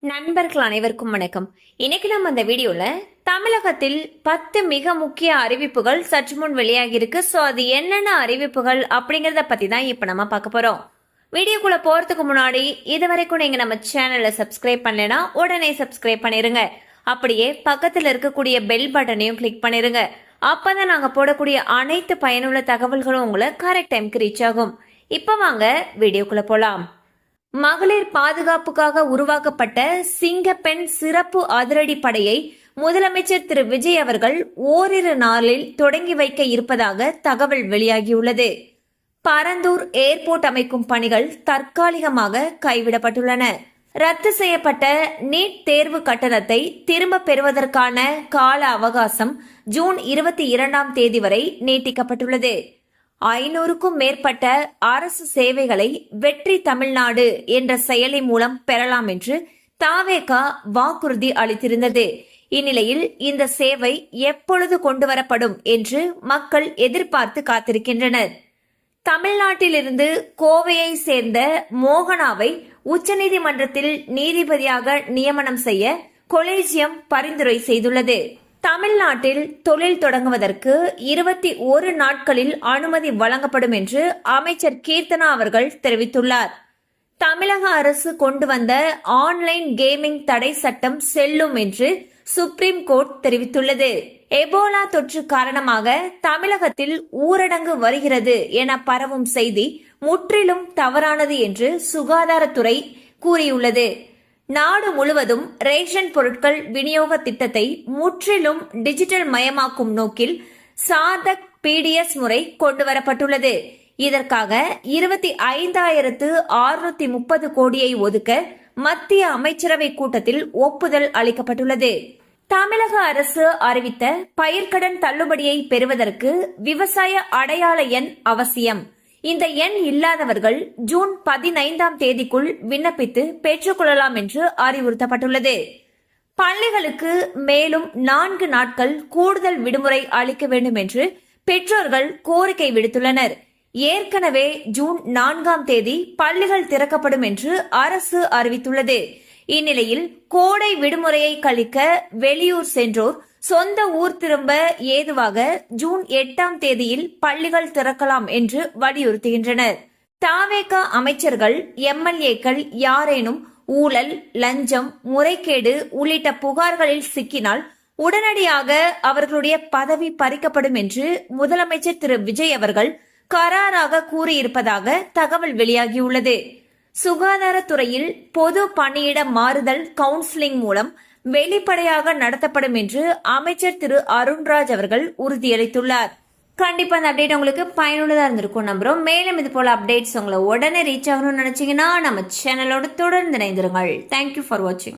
நண்பர்கள் அனைவருக்கும் வணக்கம். இன்னைக்கு நம்ம அந்த வீடியோல தமிழகத்தில் 10 மிக முக்கிய அறிவிப்புகள் சற்று முன் வெளியாகி இருக்கு. சோ அது என்னென்ன அறிவிப்புகள் அப்படிங்கறத பத்தி தான் இப்ப நம்ம பார்க்க போறோம். வீடியோக்குள்ள போறதுக்கு முன்னாடி இதுவரைக்கும் நீங்க நம்ம சேனலை சப்ஸ்கிரைப் பண்ணலனா உடனே சப்ஸ்கிரைப் பண்ணிருங்க. அப்படியே பக்கத்துல இருக்கக்கூடிய பெல் பட்டனையும் கிளிக் பண்ணிருங்க. அப்பதான் நாங்க போடக்கூடிய அனைத்து பயனுள்ள தகவல்களும் உங்களை கரெக்ட் டைம்க்கு ரீச் ஆகும். இப்ப வாங்க வீடியோக்குள்ள போலாம். மகளிர் பாதுகாப்புக்காக உருவாக்கப்பட்ட சிங்கப்பெண் சிறப்பு அதிரடி படையை முதலமைச்சர் திரு விஜய் அவர்கள் ஓரிரு நாளில் தொடங்கி வைக்க இருப்பதாக தகவல் வெளியாகியுள்ளது. பரந்தூர் ஏர்போர்ட் அமைக்கும் பணிகள் தற்காலிகமாக கைவிடப்பட்டுள்ளன. ரத்து செய்யப்பட்ட நீட் தேர்வு கட்டணத்தை திரும்ப பெறுவதற்கான கால அவகாசம் ஜூன் 22ஆம் தேதி வரை நீட்டிக்கப்பட்டுள்ளது. 500க்கும் மேற்பட்ட அரசு சேவைகளை வெற்றி தமிழ்நாடு என்ற செயலி மூலம் பெறலாம் என்று தாவேக வாக்குறுதி அளித்திருந்தது. இந்நிலையில் இந்த சேவை எப்பொழுது கொண்டுவரப்படும் என்று மக்கள் எதிர்பார்த்து காத்திருக்கின்றனர். தமிழ்நாட்டிலிருந்து கோவையை சேர்ந்த மோகனாவை உச்சநீதிமன்றத்தில் நீதிபதியாக நியமனம் செய்ய கொலேஜியம் பரிந்துரை செய்துள்ளது. தமிழ்நாட்டில் தொழில் தொடங்குவதற்கு 21 நாட்களில் அனுமதி வழங்கப்படும் என்று அமைச்சர் கீர்த்தனா அவர்கள் தெரிவித்துள்ளார். தமிழக அரசு கொண்டு வந்த ஆன்லைன் கேமிங் தடை சட்டம் செல்லும் என்று சுப்ரீம் கோர்ட் தெரிவித்துள்ளது. எபோலா தொற்று காரணமாக தமிழகத்தில் ஊரடங்கு வருகிறது என பரவும் செய்தி முற்றிலும் தவறானது என்று சுகாதாரத்துறை கூறியுள்ளது. நாடு முழுவதும் ரேஷன் பொருட்கள் விநியோக திட்டத்தை முற்றிலும் டிஜிட்டல் மயமாக்கும் நோக்கில் சாதக் பிடிஎஸ் முறை கொண்டுவரப்பட்டுள்ளது. இதற்காக 25,630 கோடியை ஒதுக்க மத்திய அமைச்சரவை கூட்டத்தில் ஒப்புதல் அளிக்கப்பட்டுள்ளது. தமிழக அரசு அறிவித்த பயிர்க்கடன் தள்ளுபடியை பெறுவதற்கு விவசாய அடையாள எண் அவசியம். இந்த எண் இல்லாதவர்கள் ஜூன் 15ஆம் தேதிக்குள் விண்ணப்பித்து பெற்றுக்கொள்ளலாம் என்று அறிவுறுத்தப்பட்டுள்ளது. பள்ளிகளுக்கு மேலும் 4 நாட்கள் கூடுதல் விடுமுறை அளிக்க வேண்டும் என்று பெற்றோர்கள் கோரிக்கை விடுத்துள்ளனர். ஏற்கனவே ஜூன் 4ஆம் தேதி பள்ளிகள் திறக்கப்படும் என்று அரசு அறிவித்துள்ளது. இந்நிலையில் கோடை விடுமுறையை கழிக்க வெளியூர் சென்றோர் சொந்த ஊர் திரும்ப ஏதுவாக ஜூன் 8ஆம் தேதியில் பள்ளிகள் திறக்கலாம் என்று வலியுறுத்துகின்றனர். தாவேக அமைச்சர்கள் எம்எல்ஏக்கள் யாரேனும் ஊழல், லஞ்சம், முறைகேடு உள்ளிட்ட புகார்களில் சிக்கினால் உடனடியாக அவர்களுடைய பதவி பறிக்கப்படும் என்று முதலமைச்சர் திரு விஜய் அவர்கள் கராராக கூறியிருப்பதாக தகவல் வெளியாகியுள்ளது. சுகாதாரத்துறையில் பொது பணியிட மாறுதல் கவுன்சிலிங் மூலம் வெளிப்படையாக நடத்தப்படும் என்று அமைச்சர் திரு அருண்ராஜ் அவர்கள் உறுதியளித்துள்ளார். கண்டிப்பா அந்த அப்டேட் உங்களுக்கு பயனுள்ளதா இருந்திருக்கும் நம்புறோம். மேலும் இது போல அப்டேட்ஸ் உங்களை உடனே ரீச் ஆகணும்னு நினைச்சீங்கன்னா நம்ம சேனலோட தொடர்ந்து இணைந்திருங்கள். தேங்க்யூ ஃபார் வாட்சிங்.